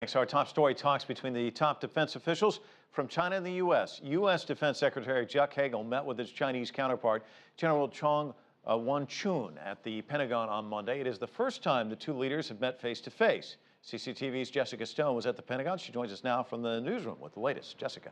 Thanks. Our top story talks between the top defense officials from China and the U.S. U.S. Defense Secretary Chuck Hagel met with his Chinese counterpart, General Chang Wanquan, at the Pentagon on Monday. It is the first time the two leaders have met face to face. CCTV's Jessica Stone was at the Pentagon. She joins us now from the newsroom with the latest. Jessica.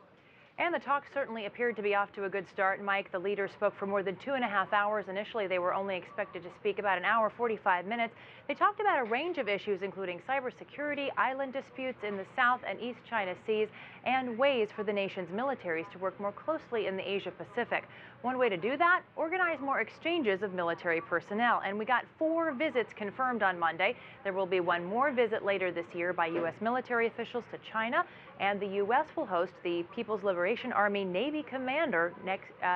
And the talks certainly appeared to be off to a good start, Mike. The leaders spoke for more than 2.5 hours. Initially, they were only expected to speak about an hour, 45 minutes. They talked about a range of issues, including cybersecurity, island disputes in the South and East China Seas, and ways for the nation's militaries to work more closely in the Asia-Pacific. One way to do that, organize more exchanges of military personnel. And we got 4 visits confirmed on Monday. There will be one more visit later this year by U.S. military officials to China, and the U.S. will host the People's Liberation Army Navy commander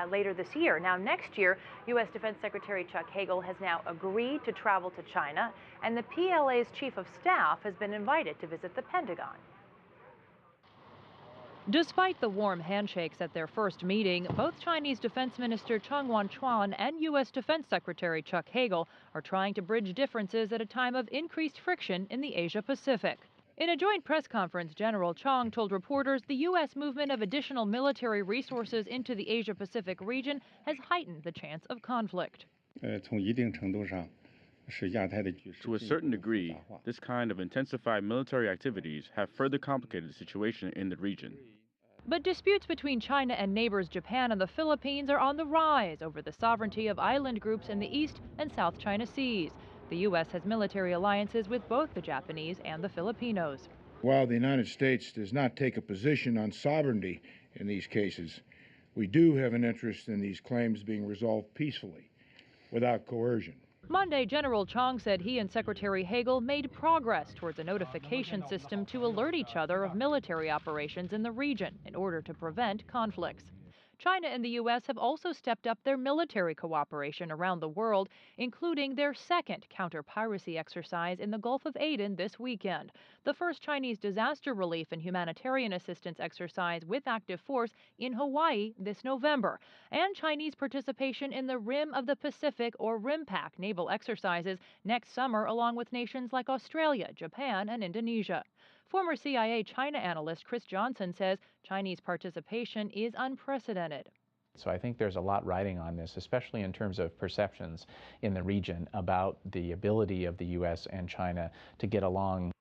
later this year. Now, next year, U.S. Defense Secretary Chuck Hagel has now agreed to travel to China, and the PLA's chief of staff has been invited to visit the Pentagon. Despite the warm handshakes at their first meeting, both Chinese Defense Minister Chang Wanquan and U.S. Defense Secretary Chuck Hagel are trying to bridge differences at a time of increased friction in the Asia-Pacific. In a joint press conference, General Chang told reporters the U.S. movement of additional military resources into the Asia-Pacific region has heightened the chance of conflict. To a certain degree, this kind of intensified military activities have further complicated the situation in the region. But disputes between China and neighbors Japan and the Philippines are on the rise over the sovereignty of island groups in the East and South China Seas. The U.S. has military alliances with both the Japanese and the Filipinos. While the United States does not take a position on sovereignty in these cases, we do have an interest in these claims being resolved peacefully, without coercion. Monday, General Chang said he and Secretary Hagel made progress towards a notification system to alert each other of military operations in the region in order to prevent conflicts. China and the U.S. have also stepped up their military cooperation around the world, including their second counter-piracy exercise in the Gulf of Aden this weekend, the first Chinese disaster relief and humanitarian assistance exercise with active force in Hawaii this November, and Chinese participation in the Rim of the Pacific, or RIMPAC, naval exercises next summer along with nations like Australia, Japan, and Indonesia. Former CIA China analyst Chris Johnson says Chinese participation is unprecedented. So I think there's a lot riding on this, especially in terms of perceptions in the region about the ability of the U.S. and China to get along.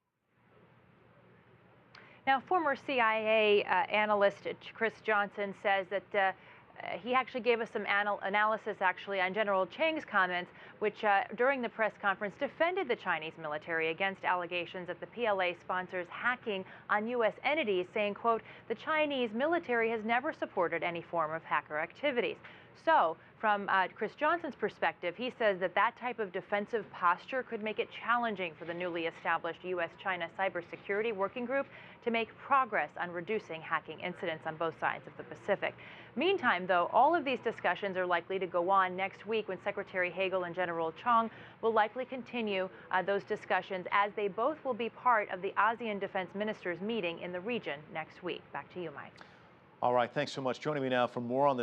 Now, former CIA analyst Chris Johnson says that he actually gave us some analysis on General Chang's comments, which during the press conference defended the Chinese military against allegations that the PLA sponsors hacking on U.S. entities, saying, quote, the Chinese military has never supported any form of hacker activities. So, from Chris Johnson's perspective, he says that that type of defensive posture could make it challenging for the newly established U.S.-China Cybersecurity Working Group to make progress on reducing hacking incidents on both sides of the Pacific. Meantime, though, all of these discussions are likely to go on next week when Secretary Hagel and General Chang will likely continue those discussions, as they both will be part of the ASEAN Defense Ministers meeting in the region next week. Back to you, Mike. All right, thanks so much. Joining me now for more on this.